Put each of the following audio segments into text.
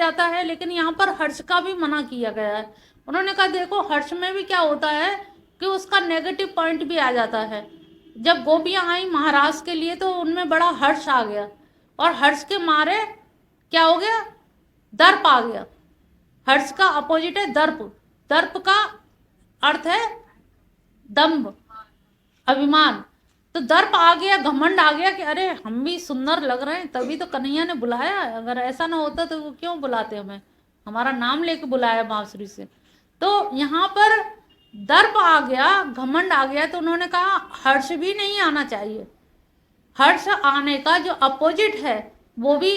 जाता है, लेकिन यहाँ पर हर्ष का भी मना किया गया है। उन्होंने कहा देखो हर्ष में भी क्या होता है कि उसका नेगेटिव पॉइंट भी आ जाता है। जब गोपियां आई महाराज के लिए तो उनमें बड़ा हर्ष आ गया, और हर्ष के मारे क्या हो गया, दर्प आ गया। हर्ष का अपोजिट है दर्प। दर्प का अर्थ है दम्भ, अभिमान। तो दर्प आ गया, घमंड आ गया कि अरे हम भी सुंदर लग रहे हैं, तभी तो कन्हैया ने बुलाया है। अगर ऐसा ना होता तो वो क्यों बुलाते हमें, हमारा नाम लेके बुलाया बांसुरी से। तो यहाँ पर दर्प आ गया, घमंड आ गया, तो उन्होंने कहा हर्ष भी नहीं आना चाहिए। हर्ष आने का जो अपोजिट है वो भी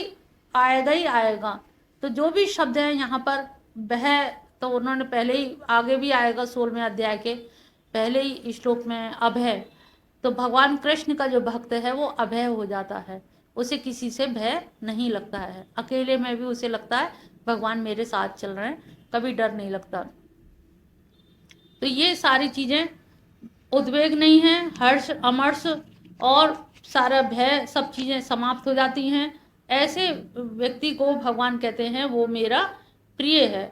आएगा ही आएगा। तो जो भी शब्द है यहाँ पर वह, तो उन्होंने पहले ही, आगे भी आएगा 16वें अध्याय के पहले ही श्लोक में अभय। तो भगवान कृष्ण का जो भक्त है वो अभय हो जाता है, उसे किसी से भय नहीं लगता है। अकेले में भी उसे लगता है भगवान मेरे साथ चल रहे हैं, कभी डर नहीं लगता। तो ये सारी चीजें, उद्वेग नहीं है, हर्ष अमर्ष और सारा भय, सब चीजें समाप्त हो जाती हैं। ऐसे व्यक्ति को भगवान कहते हैं वो मेरा प्रिय है।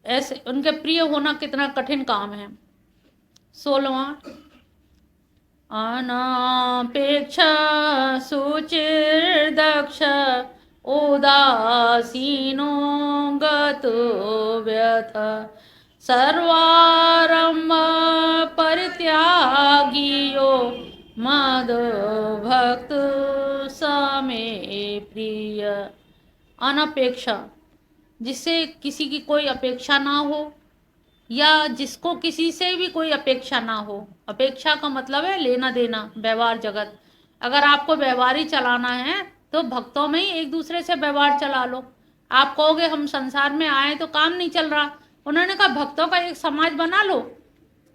ऐसे उनके प्रिय होना कितना कठिन काम है। 16वां, अनापेक्ष शुचिर्दक्ष उदासीनो गतो व्यथ सर्वारंभ परित्यागियो मद भक्त समे प्रिय। अनपेक्षा, जिससे किसी की कोई अपेक्षा ना हो, या जिसको किसी से भी कोई अपेक्षा ना हो। अपेक्षा का मतलब है लेना देना, व्यवहार जगत। अगर आपको व्यवहार ही चलाना है तो भक्तों में ही एक दूसरे से व्यवहार चला लो। आप कहोगे हम संसार में आए तो काम नहीं चल रहा, उन्होंने कहा भक्तों का एक समाज बना लो,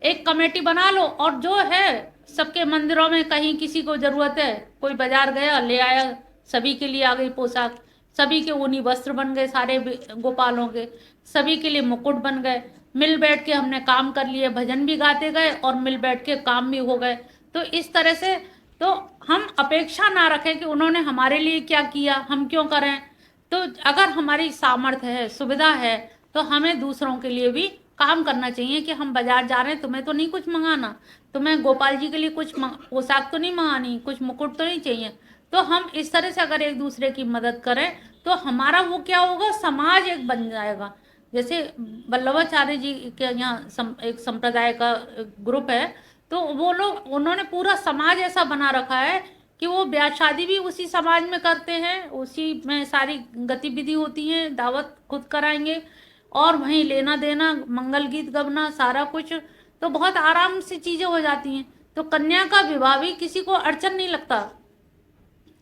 एक कमेटी बना लो, और जो है सबके मंदिरों में कहीं किसी को जरूरत है, कोई बाजार गया ले आया, सभी के लिए आ गई पोशाक, सभी के ऊनी वस्त्र बन गए, सारे गोपालों के सभी के लिए मुकुट बन गए। मिल बैठ के हमने काम कर लिए, भजन भी गाते गए और मिल बैठ के काम भी हो गए। तो इस तरह से तो हम अपेक्षा ना रखें कि उन्होंने हमारे लिए क्या किया, हम क्यों करें। तो अगर हमारी सामर्थ्य है, सुविधा है, तो हमें दूसरों के लिए भी काम करना चाहिए। कि हम बाजार जा रहे हैं, तुम्हें तो नहीं कुछ मंगाना, तुम्हें गोपाल जी के लिए कुछ पोशाक तो नहीं मंगानी, कुछ मुकुट तो नहीं चाहिए। तो हम इस तरह से अगर एक दूसरे की मदद करें तो हमारा वो क्या होगा, समाज एक बन जाएगा। जैसे वल्लभाचार्य जी के यहाँ एक संप्रदाय का ग्रुप है, तो वो लोग, उन्होंने पूरा समाज ऐसा बना रखा है कि वो ब्याह शादी भी उसी समाज में करते हैं, उसी में सारी गतिविधि होती है, दावत खुद कराएंगे और वहीं लेना देना, मंगल गीत गबना, सारा कुछ। तो बहुत आराम से चीजें हो जाती हैं। तो कन्या का विवाह भी किसी को अड़चन नहीं लगता,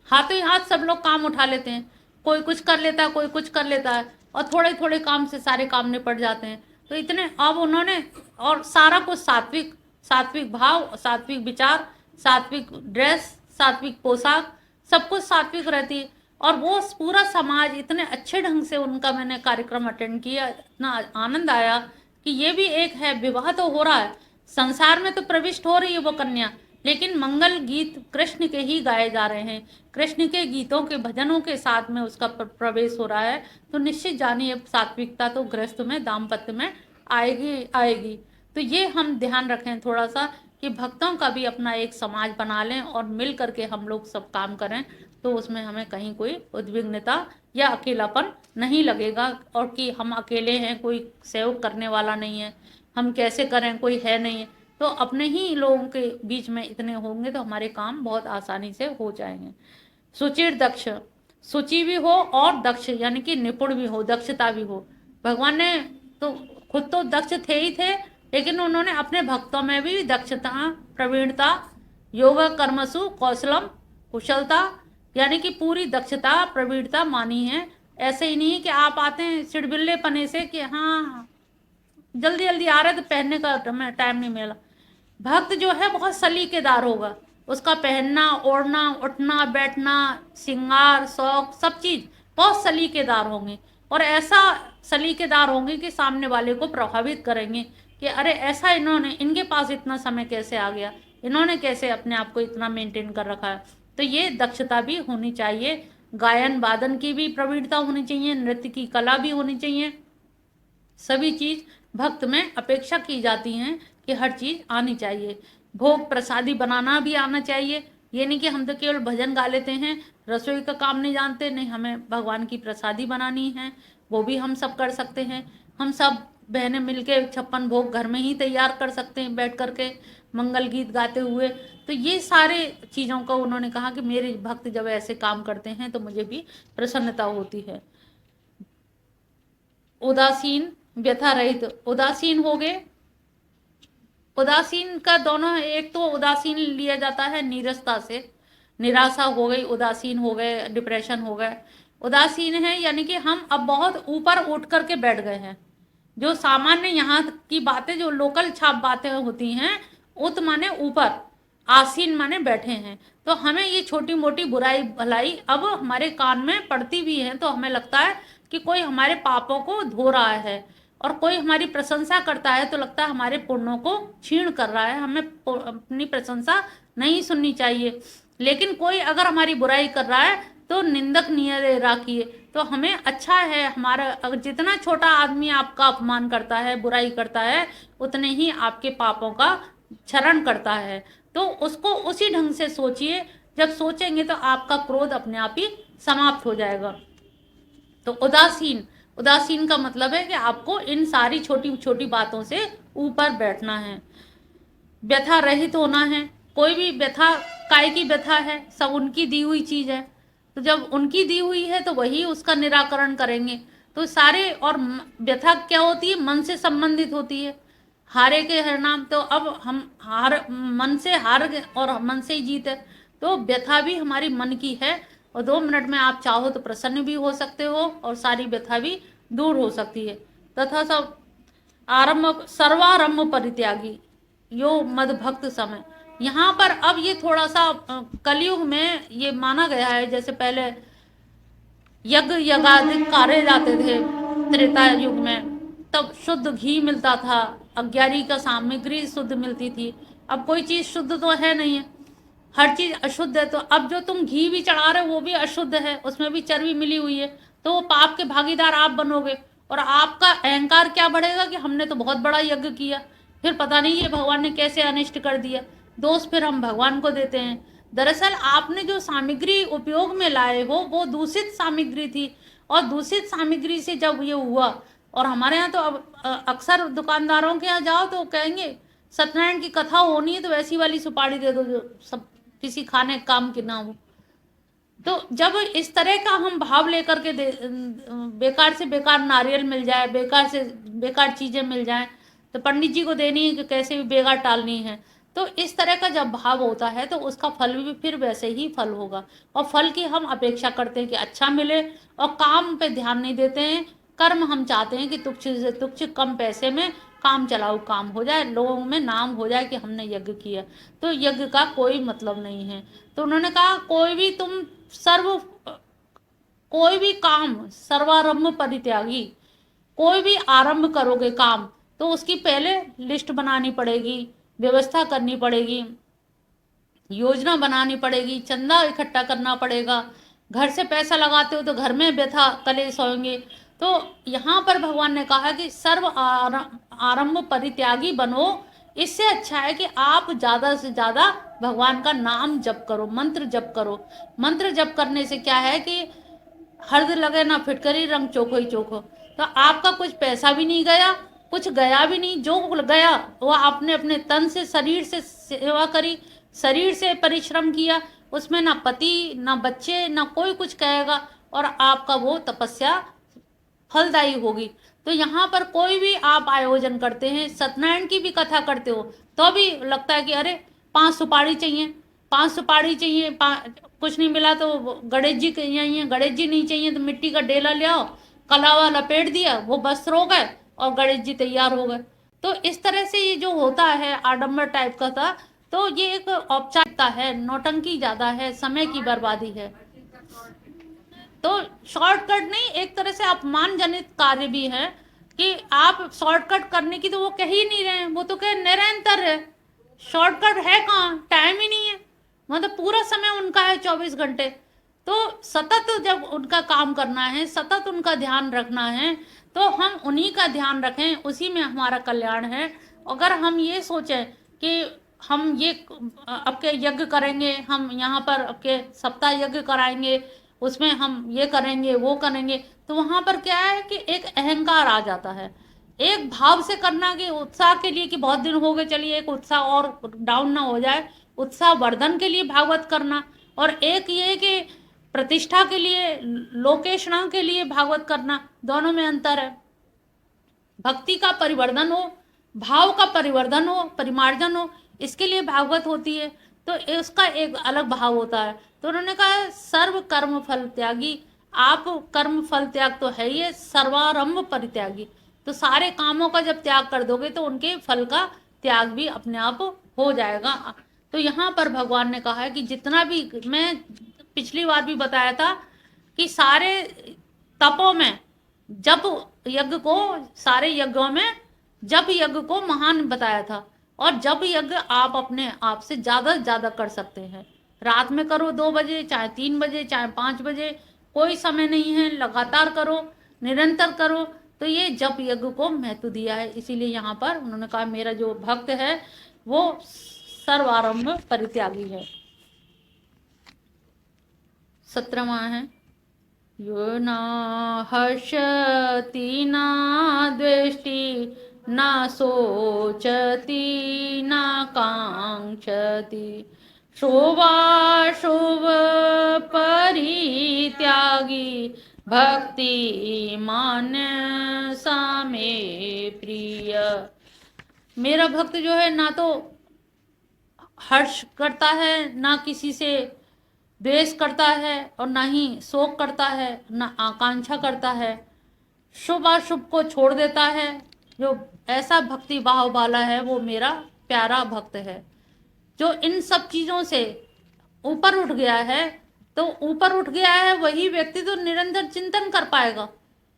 हाथों ही हाथ सब लोग काम उठा लेते हैं, कोई कुछ कर लेता है, कोई कुछ कर लेता है, और थोड़े थोड़े काम से सारे काम निपट जाते हैं। तो इतने, अब उन्होंने, और सारा कुछ सात्विक, सात्विक भाव, सात्विक विचार, सात्विक ड्रेस, सात्विक पोशाक, सब कुछ सात्विक रहती है। और वो पूरा समाज इतने अच्छे ढंग से, उनका मैंने कार्यक्रम अटेंड किया, इतना आनंद आया कि ये भी एक है, विवाह तो हो रहा है, संसार में तो प्रविष्ट हो रही है वो कन्या, लेकिन मंगल गीत कृष्ण के ही गाए जा रहे हैं, कृष्ण के गीतों के भजनों के साथ में उसका प्रवेश हो रहा है। तो निश्चित जानिए सात्विकता तो गृहस्थ में, दाम्पत्य में आएगी आएगी। तो ये हम ध्यान रखें थोड़ा सा कि भक्तों का भी अपना एक समाज बना लें और मिल करके हम लोग सब काम करें, तो उसमें हमें कहीं कोई उद्विग्नता या अकेलापन नहीं लगेगा। और कि हम अकेले हैं, कोई सहयोग करने वाला नहीं है, हम कैसे करें, कोई है नहीं है। तो अपने ही लोगों के बीच में इतने होंगे तो हमारे काम बहुत आसानी से हो जाएंगे। सुचिर दक्ष, सुचि भी हो और दक्ष यानी कि निपुण भी हो, दक्षता भी हो। भगवान ने तो खुद तो दक्ष थे ही थे, लेकिन उन्होंने अपने भक्तों में भी दक्षता, प्रवीणता, योग कर्मसु कौशलम, कुशलता, यानी कि पूरी दक्षता प्रवीणता मानी है। ऐसे ही नहीं कि आप आते हैं चिड़बिल्ले पने से कि हाँ जल्दी जल्दी आ रहे तो पहनने का टाइम नहीं मिला। भक्त जो है बहुत सलीकेदार होगा, उसका पहनना, ओढ़ना, उठना, बैठना, श्रृंगार, शौक, सब चीज बहुत सलीकेदार होंगे। और ऐसा सलीकेदार होंगे कि सामने वाले को प्रभावित करेंगे कि अरे ऐसा इन्होंने, इनके पास इतना समय कैसे आ गया, इन्होंने कैसे अपने आप को इतना मेंटेन कर रखा है। तो ये दक्षता भी होनी चाहिए। गायन वादन की भी प्रवीणता होनी चाहिए, नृत्य की कला भी होनी चाहिए। सभी चीज भक्त में अपेक्षा की जाती हैं कि हर चीज आनी चाहिए। भोग प्रसादी बनाना भी आना चाहिए। ये नहीं कि हम तो केवल भजन गा लेते हैं, रसोई का काम नहीं जानते, नहीं, हमें भगवान की प्रसादी बनानी है, वो भी हम सब कर सकते हैं। हम सब बहनें मिलके 56 भोग घर में ही तैयार कर सकते हैं बैठ करके, मंगल गीत गाते हुए। तो ये सारे चीज़ों का उन्होंने कहा कि मेरे भक्त जब ऐसे काम करते हैं तो मुझे भी प्रसन्नता होती है। उदासीन, व्यथा रहित, उदासीन हो गए। उदासीन का दोनों, एक तो उदासीन लिया जाता है नीरसता से, निराशा हो गई, उदासीन हो गए, डिप्रेशन हो गए। उदासीन है यानी कि हम अब बहुत ऊपर उठ करके बैठ गए हैं। जो सामान्य यहाँ की बातें, जो लोकल छाप बातें होती हैं, उत माने ऊपर, आसीन माने बैठे हैं। तो हमें ये छोटी मोटी बुराई भलाई अब हमारे कान में पड़ती भी है तो हमें लगता है कि कोई हमारे पापों को धो रहा है, और कोई हमारी प्रशंसा करता है तो लगता है हमारे पुण्यों को क्षीण कर रहा है, हमें अपनी प्रशंसा नहीं सुननी चाहिए। लेकिन कोई अगर हमारी बुराई कर रहा है तो निंदक नियरे राखिए। तो हमें अच्छा है, हमारा अगर जितना छोटा आदमी आपका अपमान करता है, बुराई करता है, उतने ही आपके पापों का क्षरण करता है। तो उसको उसी ढंग से सोचिए। जब सोचेंगे तो आपका क्रोध अपने आप ही समाप्त हो जाएगा। तो उदासीन, उदासीन का मतलब है कि आपको इन सारी छोटी छोटी बातों से ऊपर बैठना है। व्यथा रहित होना है। कोई भी व्यथा, काय की व्यथा है, सब उनकी दी हुई चीज है। तो जब उनकी दी हुई है तो वही उसका निराकरण करेंगे। तो सारे, और व्यथा क्या होती है, मन से संबंधित होती है। हारे के हर नाम, तो अब हम हार, मन से हार गए और मन से ही जीत है। तो व्यथा भी हमारी मन की है, और 2 मिनट में आप चाहो तो प्रसन्न भी हो सकते हो और सारी व्यथा भी दूर हो सकती है। तथा सब आरंभ, सर्वारंभ परित्यागी यो मद भक्त समय। यहाँ पर अब ये थोड़ा सा कलयुग में ये माना गया है, जैसे पहले यज्ञ यज्ञादि कार्य जाते थे त्रेता युग में, तब शुद्ध घी मिलता था, अज्ञारी का सामग्री शुद्ध मिलती थी। अब कोई चीज शुद्ध तो है नहीं है, हर चीज अशुद्ध है। तो अब जो तुम घी भी चढ़ा रहे हो वो भी अशुद्ध है, उसमें भी चर्बी मिली हुई है। तो वो पाप के भागीदार आप बनोगे, और आपका अहंकार क्या बढ़ेगा कि हमने तो बहुत बड़ा यज्ञ किया, फिर पता नहीं ये भगवान ने कैसे अनिष्ट कर दिया। दोष फिर हम भगवान को देते हैं। दरअसल आपने जो सामग्री उपयोग में लाए हो वो दूषित सामग्री थी, और दूषित सामग्री से जब ये हुआ, और हमारे यहाँ तो अब अक्सर दुकानदारों के यहाँ जाओ तो कहेंगे सत्यनारायण की कथा होनी है तो वैसी वाली सुपारी दे दो जो सब किसी खाने काम की ना हो। तो जब इस तरह का हम भाव लेकर के बेकार से बेकार नारियल मिल जाए, बेकार से बेकार चीजें मिल जाए, तो पंडित जी को देनी है कि कैसे भी बेकार टालनी है। तो इस तरह का जब भाव होता है तो उसका फल भी फिर वैसे ही फल होगा, और फल की हम अपेक्षा करते हैं कि अच्छा मिले, और काम पे ध्यान नहीं देते हैं। कर्म हम चाहते हैं कि तुच्छ से तुच्छ कम पैसे में काम चलाओ काम हो जाए, लोगों में नाम हो जाए कि हमने यज्ञ किया। तो यज्ञ का कोई मतलब नहीं है। तो उन्होंने कहा कोई भी तुम कोई भी काम सर्वारंभ परित्यागी, कोई भी आरंभ करोगे काम तो उसकी पहले लिस्ट बनानी पड़ेगी, व्यवस्था करनी पड़ेगी, योजना बनानी पड़ेगी, चंदा इकट्ठा करना पड़ेगा। घर से पैसा लगाते हो तो घर में व्यथा कलेश होंगे। तो यहाँ पर भगवान ने कहा कि सर्व आरंभ परित्यागी बनो। इससे अच्छा है कि आप ज़्यादा से ज़्यादा भगवान का नाम जप करो, मंत्र जप करो। मंत्र जप करने से क्या है कि हर्द लगे ना फिटकरी, रंग चोखो ही चोखो। तो आपका कुछ पैसा भी नहीं गया, कुछ गया भी नहीं, जो गया वो आपने अपने तन से, शरीर से सेवा करी, शरीर से परिश्रम किया, उसमें ना पति ना बच्चे ना कोई कुछ कहेगा, और आपका वो तपस्या फलदायी होगी। तो यहाँ पर कोई भी आप आयोजन करते हैं, सत्यनारायण की भी कथा करते हो तो भी लगता है कि अरे 5 सुपारी चाहिए, 5 सुपारी चाहिए, कुछ नहीं मिला तो गणेश जी चाहिए, गणेश जी नहीं चाहिए तो मिट्टी का डेला ले आओ, कलावा लपेट दिया, वो वस्त्र हो गए और गणेश जी तैयार हो गए। तो इस तरह से ये जो होता है आडंबर टाइप का था, तो ये एक औपचारिकता है, नौटंकी ज्यादा है, समय की बर्बादी है। तो शॉर्टकट नहीं, एक तरह से अपमान जनित कार्य भी है कि आप शॉर्टकट करने की तो वो कह ही नहीं रहे हैं, वो तो कह निरंतर है। शॉर्टकट है कहाँ, टाइम ही नहीं है, मतलब पूरा समय उनका है 24 घंटे। तो सतत जब उनका काम करना है, सतत उनका ध्यान रखना है, तो हम उन्हीं का ध्यान रखें, उसी में हमारा कल्याण है। अगर हम ये सोचें कि हम ये आपके यज्ञ करेंगे, हम यहाँ पर आपके सप्ताह यज्ञ कराएंगे, उसमें हम ये करेंगे वो करेंगे, तो वहाँ पर क्या है कि एक अहंकार आ जाता है। एक भाव से करना कि उत्साह के लिए कि बहुत दिन हो गए, चलिए एक उत्साह और डाउन ना हो जाए, उत्साह वर्धन के लिए भागवत करना, और एक ये कि प्रतिष्ठा के लिए, लोकेशना के लिए भागवत करना, दोनों में अंतर है। भक्ति का परिवर्धन हो, भाव का परिवर्धन हो, परिमार्जन हो, इसके लिए भागवत होती है, तो इसका एक अलग भाव होता है। तो उन्होंने कहा सर्व कर्म फल त्यागी, आप कर्म फल त्याग तो है ही, सर्वारंभ परित्यागी, तो सारे कामों का जब त्याग कर दोगे तो उनके फल का त्याग भी अपने आप हो जाएगा। तो यहाँ पर भगवान ने कहा है कि जितना भी, मैं पिछली बार भी बताया था कि सारे तपों में जब यज्ञ को, सारे यज्ञों में जब यज्ञ को महान बताया था, और जब यज्ञ आप अपने आप से ज़्यादा से ज़्यादा कर सकते हैं, रात में करो 2 बजे, चाहे 3 बजे, चाहे 5 बजे, कोई समय नहीं है, लगातार करो, निरंतर करो, तो ये जप यज्ञ को महत्व दिया है। इसीलिए यहाँ पर उन्होंने कहा मेरा जो भक्त है वो सर्वारंभ परित्यागी है। 17वां है, यो न हर्षति न द्वेष्टि न शोचति न कांक्षति, शुभाशुभ परित्यागी, भक्ति मान्य सामे प्रिय। मेरा भक्त जो है ना तो हर्ष करता है, ना किसी से द्वेष करता है, और ना ही शोक करता है, ना आकांक्षा करता है, शुभ अशुभ को छोड़ देता है। जो ऐसा भक्ति भाव वाला है वो मेरा प्यारा भक्त है। जो इन सब चीज़ों से ऊपर उठ गया है, तो ऊपर उठ गया है वही व्यक्ति तो निरंतर चिंतन कर पाएगा।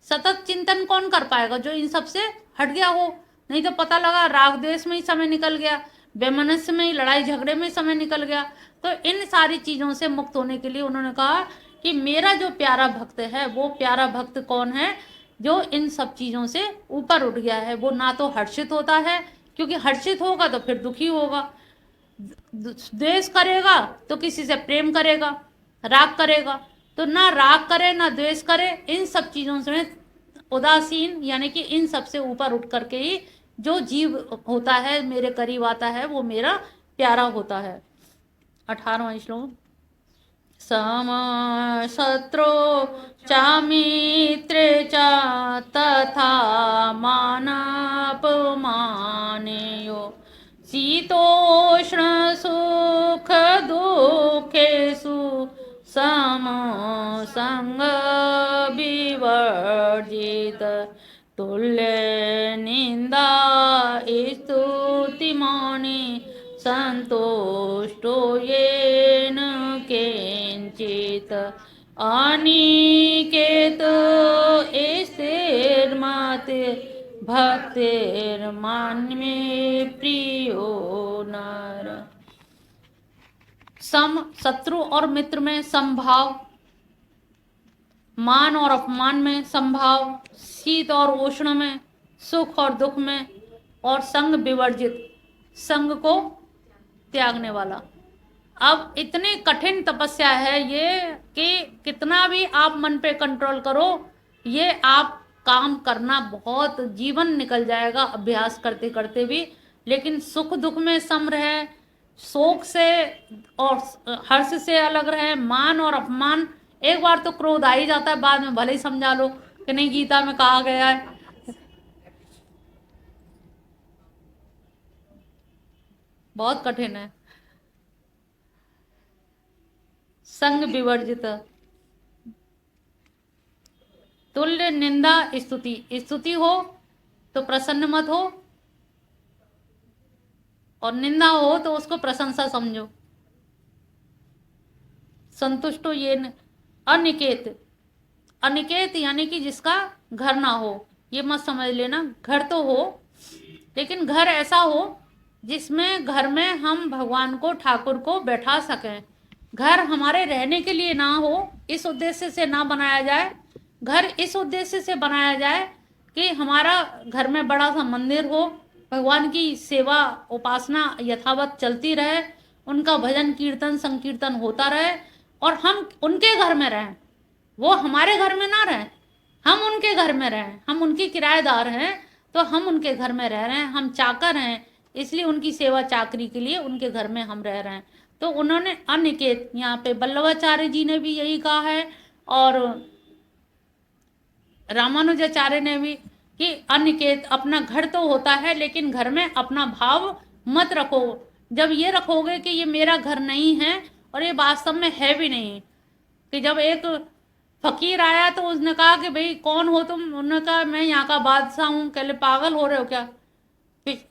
सतत चिंतन कौन कर पाएगा? जो इन सब से हट गया हो। नहीं तो पता लगा राग द्वेष में ही समय निकल गया, बेमनस्य में ही, लड़ाई झगड़े में समय निकल गया। तो इन सारी चीज़ों से मुक्त होने के लिए उन्होंने कहा कि मेरा जो प्यारा भक्त है, वो प्यारा भक्त कौन है? जो इन सब चीज़ों से ऊपर उठ गया है। वो ना तो हर्षित होता है, क्योंकि हर्षित होगा तो फिर दुखी होगा, द्वेष करेगा तो किसी से प्रेम करेगा, राग करेगा, तो ना राग करे ना द्वेष करे, इन सब चीज़ों से उदासीन, यानी कि इन सब से ऊपर उठ करके ही जो जीव होता है, मेरे करीब आता है, वो मेरा प्यारा होता है। 18वां श्लोक, सम शत्रु च मित्रे च तथा मानापमानेयो, शीतोष्ण सुख दुखेषु सम संग विवर्जित, तुल्य निंदा स्तुतिमानि, संतुष्टो येन किंचित, अनिकेत स्थिरमते, भक्तिर्मान्मे प्रियो नर। सम शत्रु और मित्र में समभाव, मान और अपमान में समभाव, शीत और उष्ण में, सुख और दुख में, और संग विवर्जित, संग को त्यागने वाला। अब इतनी कठिन तपस्या है ये कि कितना भी आप मन पे कंट्रोल करो, ये आप काम करना बहुत जीवन निकल जाएगा अभ्यास करते करते भी। लेकिन सुख दुख में सम रहे, शोक से और हर्ष से अलग रहे, मान और अपमान, एक बार तो क्रोध आ ही जाता है, बाद में भले ही समझा लो कि नहीं गीता में कहा गया है। बहुत कठिन है। संग विवर्जित, तुल्य निंदा स्तुति, स्तुति हो तो प्रसन्न मत हो, और निंदा हो तो उसको प्रशंसा समझो। संतुष्टो ये अनिकेत, अनिकेत यानी कि जिसका घर ना हो, ये मत समझ लेना। घर तो हो, लेकिन घर ऐसा हो जिसमें, घर में हम भगवान को, ठाकुर को बैठा सकें, घर हमारे रहने के लिए ना हो, इस उद्देश्य से ना बनाया जाए। घर इस उद्देश्य से बनाया जाए कि हमारा घर में बड़ा सा मंदिर हो, भगवान की सेवा उपासना यथावत चलती रहे, उनका भजन कीर्तन संकीर्तन होता रहे, और हम उनके घर में रहें, वो हमारे घर में ना रहें, हम उनके घर में रहें। हम उनके किराएदार हैं तो हम उनके घर में रह रहे हैं, हम चाकर हैं, इसलिए उनकी सेवा चाकरी के लिए उनके घर में हम रह रहे हैं। तो उन्होंने अनिकेत, यहाँ पे वल्लभाचार्य जी ने भी यही कहा है, और रामानुजाचार्य ने भी, कि अनिकेत अपना घर तो होता है लेकिन घर में अपना भाव मत रखो। जब ये रखोगे कि ये मेरा घर नहीं है, और ये वास्तव में है भी नहीं, कि जब एक फकीर आया तो उसने कहा कि भाई कौन हो तुम? उन्होंने कहा मैं यहाँ का बादशाह हूँ। कह ले पागल हो रहे हो क्या? फिर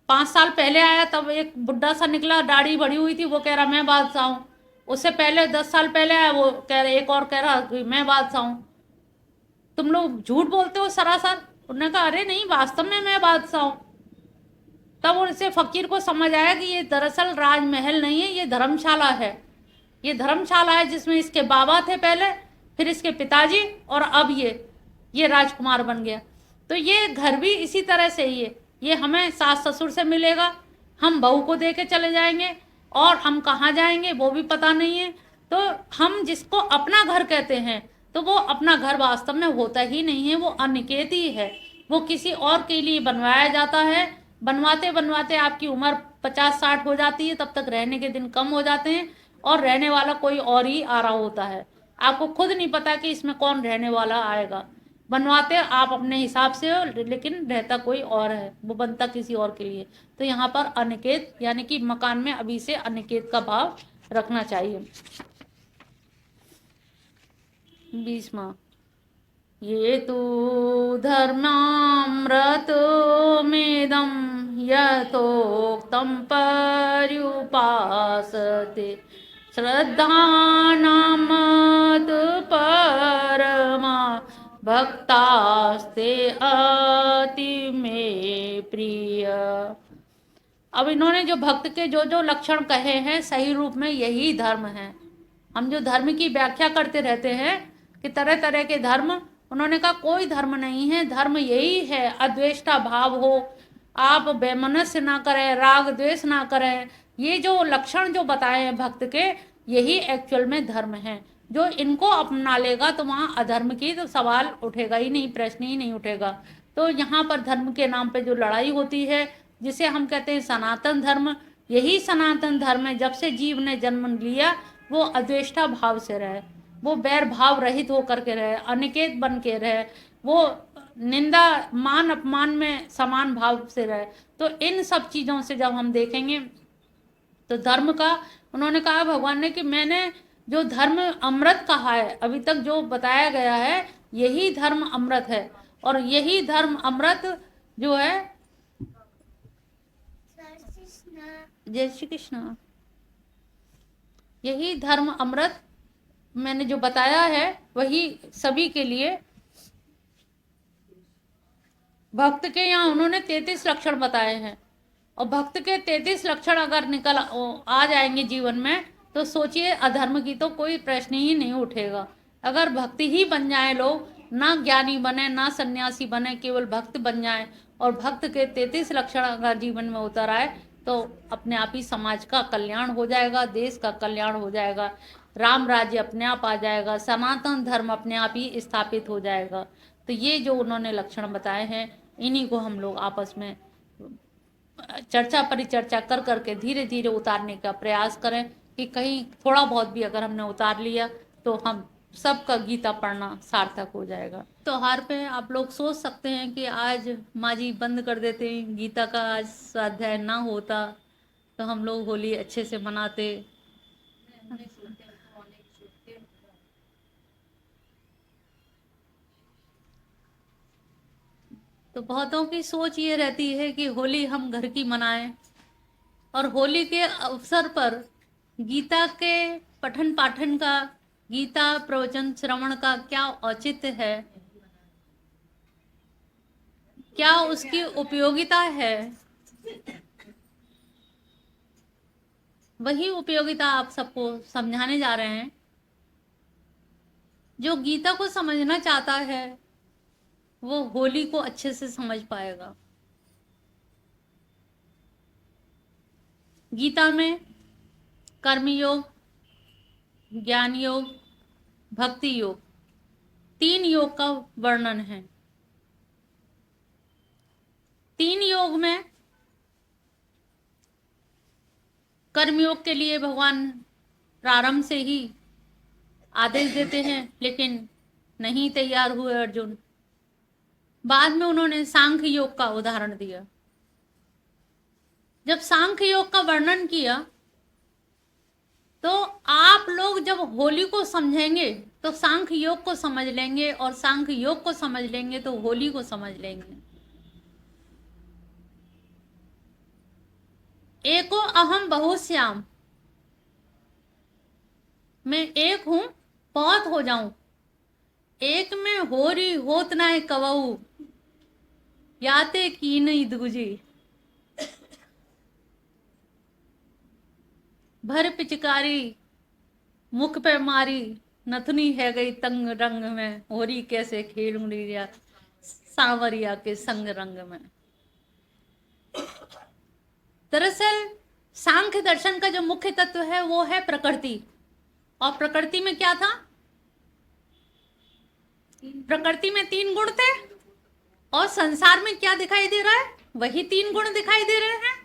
5 साल पहले आया तब एक बुढ़ा सा निकला, दाढ़ी बढ़ी हुई थी, वो कह रहा मैं बादशाह हूँ। उससे पहले 10 साल पहले आया, वो कह रहा, एक और कह रहा कि मैं बादशाह हूँ। तुम लोग झूठ बोलते हो सरासर। उन्होंने कहा अरे नहीं, वास्तव में मैं बादशाह हूँ। तब उनसे फकीर को समझ आया कि ये दरअसल राजमहल नहीं है, ये धर्मशाला है। ये धर्मशाला है जिसमें इसके बाबा थे पहले, फिर इसके पिताजी, और अब ये राजकुमार बन गया। तो ये घर भी इसी तरह से ही है। ये हमें सास ससुर से मिलेगा, हम बहू को दे के चले जाएंगे, और हम कहाँ जाएंगे वो भी पता नहीं है। तो हम जिसको अपना घर कहते हैं, तो वो अपना घर वास्तव में होता ही नहीं है, वो अनिकेत ही है। वो किसी और के लिए बनवाया जाता है। बनवाते बनवाते आपकी उम्र 50-60 हो जाती है, तब तक रहने के दिन कम हो जाते हैं, और रहने वाला कोई और ही आ रहा होता है। आपको खुद नहीं पता कि इसमें कौन रहने वाला आएगा। बनवाते आप अपने हिसाब से हो, लेकिन रहता कोई और है, वो बनता किसी और के लिए। तो यहाँ पर अनिकेत यानी कि मकान में अभी से अनिकेत का भाव रखना चाहिए। 20वां, ये तो धर्मामृत मेदम यथोक्तम पर्युपासते श्रद्धानामत परमा भक्तास्ते अति में प्रिय। अब इन्होंने जो भक्त के जो जो लक्षण कहे हैं, सही रूप में यही धर्म है। हम जो धर्म की व्याख्या करते रहते हैं कि तरह तरह के धर्म, उन्होंने कहा कोई धर्म नहीं है, धर्म यही है, अद्वेष्टा भाव हो, आप वैमनस्य ना करें, राग द्वेष ना करें। ये जो लक्षण जो बताए हैं भक्त के, यही एक्चुअल में धर्म है। जो इनको अपना लेगा तो वहाँ अधर्म की तो सवाल उठेगा ही नहीं, प्रश्न ही नहीं उठेगा। तो यहाँ पर धर्म के नाम पे जो लड़ाई होती है, जिसे हम कहते हैं सनातन धर्म, यही सनातन धर्म है। जब से जीव ने जन्म लिया, वो अद्वेष्टा भाव से रहे, वो बैर भाव रहित होकर के रहे, अनिकेत बन के रहे, वो निंदा मान अपमान में समान भाव से रहे। तो इन सब चीज़ों से जब हम देखेंगे तो धर्म का, उन्होंने कहा भगवान ने कि मैंने जो धर्म अमृत कहा है, अभी तक जो बताया गया है, यही धर्म अमृत है। और यही धर्म अमृत जो है, जय श्री कृष्ण, यही धर्म अमृत मैंने जो बताया है, वही सभी के लिए। भक्त के यहाँ उन्होंने 33 लक्षण बताए हैं, और भक्त के 33 लक्षण अगर निकल आ जाएंगे जीवन में, तो सोचिए अधर्म की तो कोई प्रश्न ही नहीं उठेगा। अगर भक्ति ही बन जाए लोग, ना ज्ञानी बने ना सन्यासी बने, केवल भक्त बन जाए, और भक्त के 33 लक्षण अगर जीवन में उतर आए, तो अपने आप ही समाज का कल्याण हो जाएगा, देश का कल्याण हो जाएगा, राम राज्य अपने आप आ जाएगा, सनातन धर्म अपने आप ही स्थापित हो जाएगा। तो ये जो उन्होंने लक्षण बताए हैं, इन्हीं को हम लोग आपस में चर्चा परिचर्चा कर करके धीरे धीरे उतारने का प्रयास करें, कि कहीं थोड़ा बहुत भी अगर हमने उतार लिया तो हम सबका गीता पढ़ना सार्थक हो जाएगा। त्योहार पे आप लोग सोच सकते हैं कि आज माँ जी बंद कर देते, गीता का आज स्वाध्याय ना होता तो हम लोग होली अच्छे से मनाते। तो बहुतों की सोच ये रहती है कि होली हम घर की मनाएं, और होली के अवसर पर गीता के पठन पाठन का, गीता प्रवचन श्रवण का क्या औचित्य है, क्या उसकी उपयोगिता है। वही उपयोगिता आप सबको समझाने जा रहे हैं। जो गीता को समझना चाहता है वो होली को अच्छे से समझ पाएगा। गीता में कर्म योग, ज्ञान योग, भक्ति योग, 3 योग का वर्णन है। 3 योग में कर्मयोग के लिए भगवान प्रारंभ से ही आदेश देते हैं, लेकिन नहीं तैयार हुए अर्जुन। बाद में उन्होंने सांख्य योग का उदाहरण दिया। जब सांख्य योग का वर्णन किया तो आप लोग जब होली को समझेंगे तो सांख्य योग को समझ लेंगे, और सांख्य योग को समझ लेंगे तो होली को समझ लेंगे। एको अहम बहुश्याम, मैं एक हूं बहुत हो जाऊं, एक में होरी होत ना है कवऊ, याते की नहीं दूजी। भर पिचकारी मुख पे मारी, नथुनी है गई तंग रंग में, होरी कैसे खेलूंगी या सांवरिया के संग रंग में। दरअसल सांख्य दर्शन का जो मुख्य तत्व है वो है प्रकृति। और प्रकृति में क्या था? प्रकृति में 3 गुण थे, और संसार में क्या दिखाई दे रहा है? वही 3 गुण दिखाई दे रहे हैं।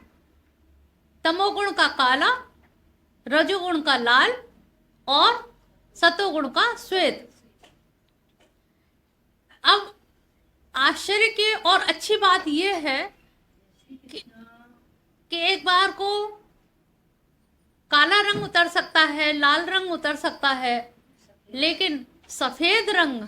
तमोगुण का काला, रजोगुण का लाल, और सतोगुण का श्वेत। अब आश्चर्य की और अच्छी बात यह है कि एक बार को काला रंग उतर सकता है, लाल रंग उतर सकता है, लेकिन सफेद रंग,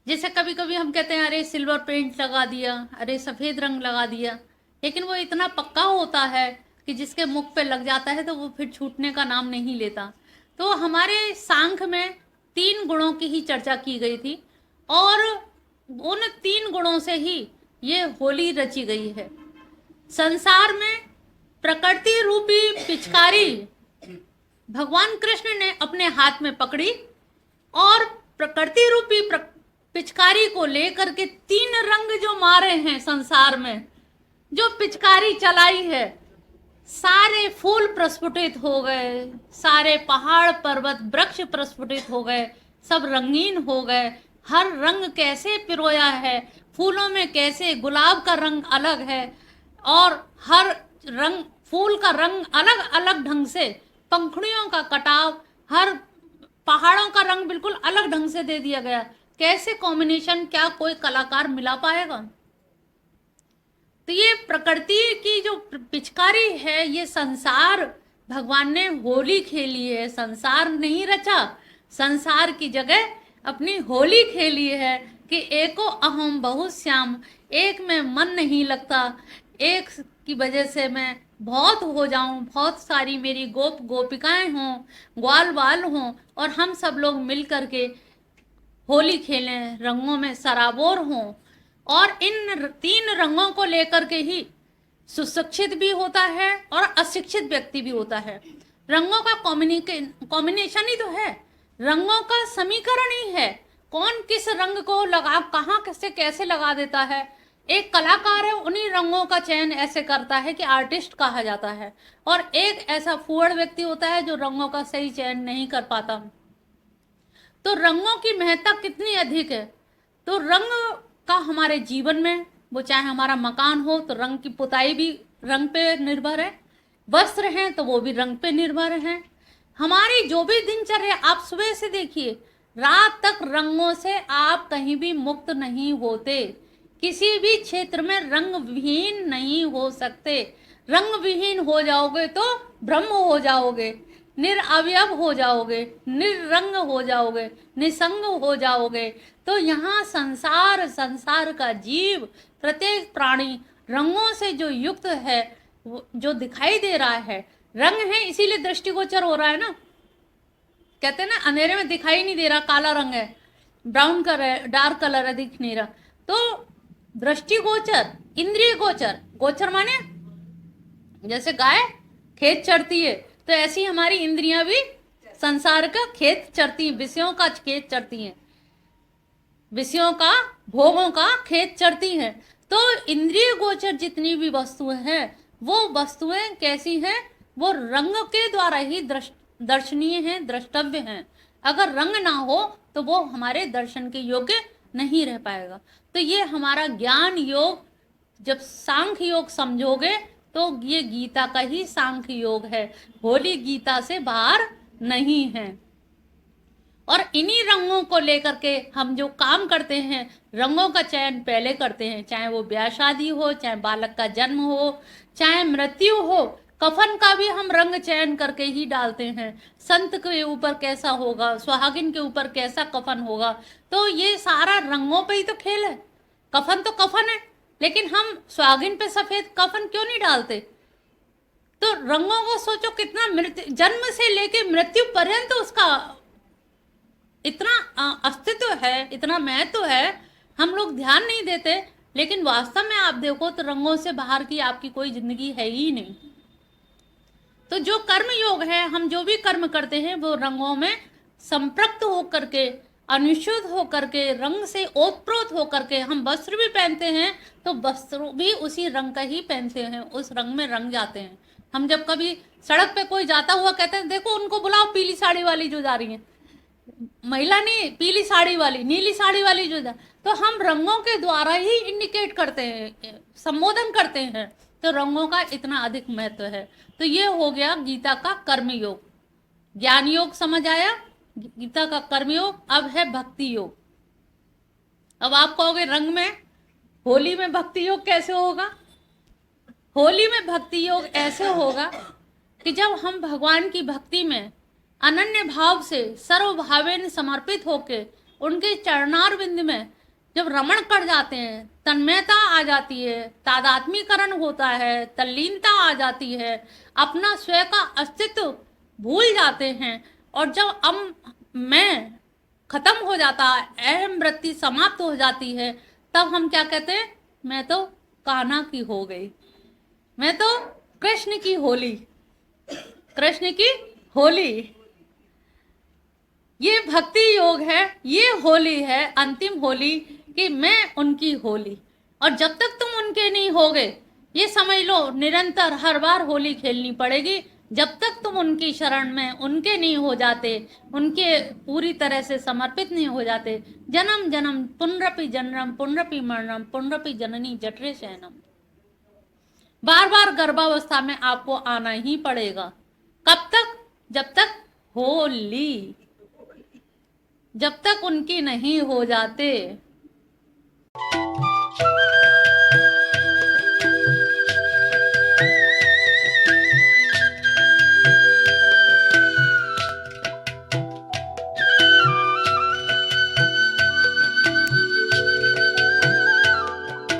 जैसे कभी कभी हम कहते हैं अरे सिल्वर पेंट लगा दिया, अरे सफेद रंग लगा दिया, लेकिन वो इतना पक्का होता है कि जिसके मुख पे लग जाता है तो वो फिर छूटने का नाम नहीं लेता। तो हमारे सांख्य में 3 गुणों की ही चर्चा की गई थी, और उन 3 गुणों से ही ये होली रची गई है। संसार में प्रकृति रूपी पिचकारी भगवान कृष्ण ने अपने हाथ में पकड़ी, और प्रकृति रूपी पिचकारी को लेकर के 3 रंग जो मारे हैं संसार में, जो पिचकारी चलाई है, सारे फूल प्रस्फुटित हो गए, सारे पहाड़ पर्वत वृक्ष प्रस्फुटित हो गए, सब रंगीन हो गए। हर रंग कैसे पिरोया है, फूलों में कैसे गुलाब का रंग अलग है, और हर रंग फूल का रंग अलग अलग ढंग से, पंखुड़ियों का कटाव, हर पहाड़ों का रंग बिल्कुल अलग ढंग से दे दिया गया। कैसे कॉम्बिनेशन, क्या कोई कलाकार मिला पाएगा? तो ये प्रकृति की जो पिचकारी है, ये संसार भगवान ने होली खेली है। संसार नहीं रचा, संसार की जगह अपनी होली खेली है कि एको अहम बहुश्याम, एक में मन नहीं लगता, एक की वजह से मैं बहुत हो जाऊं, बहुत सारी मेरी गोपिकाएं हों, ग्वाल बाल हों, और हम सब लोग मिल करके होली खेलें, रंगों में सराबोर हों। और इन 3 रंगों को लेकर के ही सुशिक्षित भी होता है और अशिक्षित व्यक्ति भी होता है। रंगों का कॉम्बिनेशन ही तो है, रंगों का समीकरण ही है। कौन किस रंग को लगा, कहाँ से कैसे लगा देता है। एक कलाकार है, उन्हीं रंगों का चयन ऐसे करता है कि आर्टिस्ट कहा जाता है, और एक ऐसा फुअड़ व्यक्ति होता है जो रंगों का सही चयन नहीं कर पाता। तो रंगों की महत्ता कितनी अधिक है। तो रंग का हमारे जीवन में, वो चाहे हमारा मकान हो तो रंग की पुताई भी रंग पे निर्भर है, वस्त्र हैं तो वो भी रंग पे निर्भर हैं। हमारी जो भी दिनचर्या, आप सुबह से देखिए रात तक रंगों से आप कहीं भी मुक्त नहीं होते। किसी भी क्षेत्र में रंग विहीन नहीं हो सकते। रंग विहीन हो जाओगे तो ब्रह्म हो जाओगे, निरअवयव हो जाओगे, निरंग हो जाओगे, निसंग हो जाओगे। तो यहाँ संसार का जीव, प्रत्येक प्राणी रंगों से जो युक्त है, जो दिखाई दे रहा है, रंग है इसीलिए दृष्टिगोचर हो रहा है ना। कहते हैं ना, अंधेरे में दिखाई नहीं दे रहा, काला रंग है, ब्राउन कलर है, डार्क कलर है, दिख नहीं रहा। तो दृष्टिगोचर, इंद्रिय गोचर, गोचर माने जैसे गाय खेत चरती है, तो ऐसी हमारी इंद्रियां भी संसार का खेत चरती हैं, विषयों का खेत चरती हैं, विषयों का, भोगों का खेत चरती हैं। तो इंद्रिय गोचर जितनी भी वस्तुएं हैं, वो वस्तुएं कैसी हैं? वो रंग के द्वारा ही दर्शनीय हैं, द्रष्टव्य हैं। अगर रंग ना हो तो वो हमारे दर्शन के योग्य नहीं रह पाएगा। तो ये हमारा ज्ञान योग, जब सांख्य योग समझोगे तो ये गीता का ही सांख्य योग है, होली गीता से बाहर नहीं है। और इन्हीं रंगों को लेकर के हम जो काम करते हैं, रंगों का चयन पहले करते हैं, चाहे वो ब्याह शादी हो, चाहे बालक का जन्म हो, चाहे मृत्यु हो, कफन का भी हम रंग चयन करके ही डालते हैं। संत के ऊपर कैसा होगा, सुहागिन के ऊपर कैसा कफन होगा, तो ये सारा रंगों पे ही तो खेल है। कफन तो कफन है, लेकिन हम सुहागिन पे सफेद कफन क्यों नहीं डालते? तो रंगों को सोचो, कितना जन्म से लेके मृत्यु पर्यंत उसका इतना अस्तित्व है, इतना महत्व है, हम लोग ध्यान नहीं देते। लेकिन वास्तव में आप देखो तो रंगों से बाहर की आपकी कोई जिंदगी है ही नहीं। तो जो कर्म योग है, हम जो भी कर्म करते हैं वो रंगों में संपृक्त होकर के, अनुशुद्ध होकर के, रंग से ओतप्रोत होकर के, हम वस्त्र भी पहनते हैं तो वस्त्र भी उसी रंग का ही पहनते हैं, उस रंग में रंग जाते हैं। हम जब कभी सड़क पे कोई जाता हुआ कहते हैं, देखो उनको बुलाओ पीली साड़ी वाली जो जा रही है, महिला नहीं, पीली साड़ी वाली, नीली साड़ी वाली जो, तो हम रंगों के द्वारा ही इंडिकेट करते हैं, संबोधन करते हैं। तो रंगों का इतना अधिक महत्व है। तो ये हो गया गीता का कर्म योग। ज्ञान योग समझ आया, गीता का कर्म योग। अब है भक्ति योग। अब आप कहोगे रंग में, होली में भक्ति योग कैसे होगा? होली में भक्ति योग ऐसे होगा कि जब हम भगवान की भक्ति में अनन्य भाव से, सर्वभावेन समर्पित होके उनके चरणारविंद में जब रमण कर जाते हैं, तन्मयता आ जाती है, तादात्मीकरण होता है, तल्लीनता आ जाती है, अपना स्वयं का अस्तित्व भूल जाते हैं, और जब मैं खत्म हो जाता है, अहम वृत्ति समाप्त हो जाती है, तब हम क्या कहते हैं? मैं तो कान्हा की हो गई, मैं तो कृष्ण की होली, कृष्ण की होली। ये भक्ति योग है, ये होली है, अंतिम होली कि मैं उनकी होली। और जब तक तुम उनके नहीं होगे, ये समझ लो निरंतर हर बार होली खेलनी पड़ेगी। जब तक तुम उनकी शरण में उनके नहीं हो जाते, उनके पूरी तरह से समर्पित नहीं हो जाते, जन्म जन्म पुनरपि जन्म पुनरपि मरणम पुनरपि जननी जठरे शयनम, बार बार गर्भावस्था में आपको आना ही पड़ेगा। कब तक? जब तक होली, जब तक उनकी नहीं हो जाते।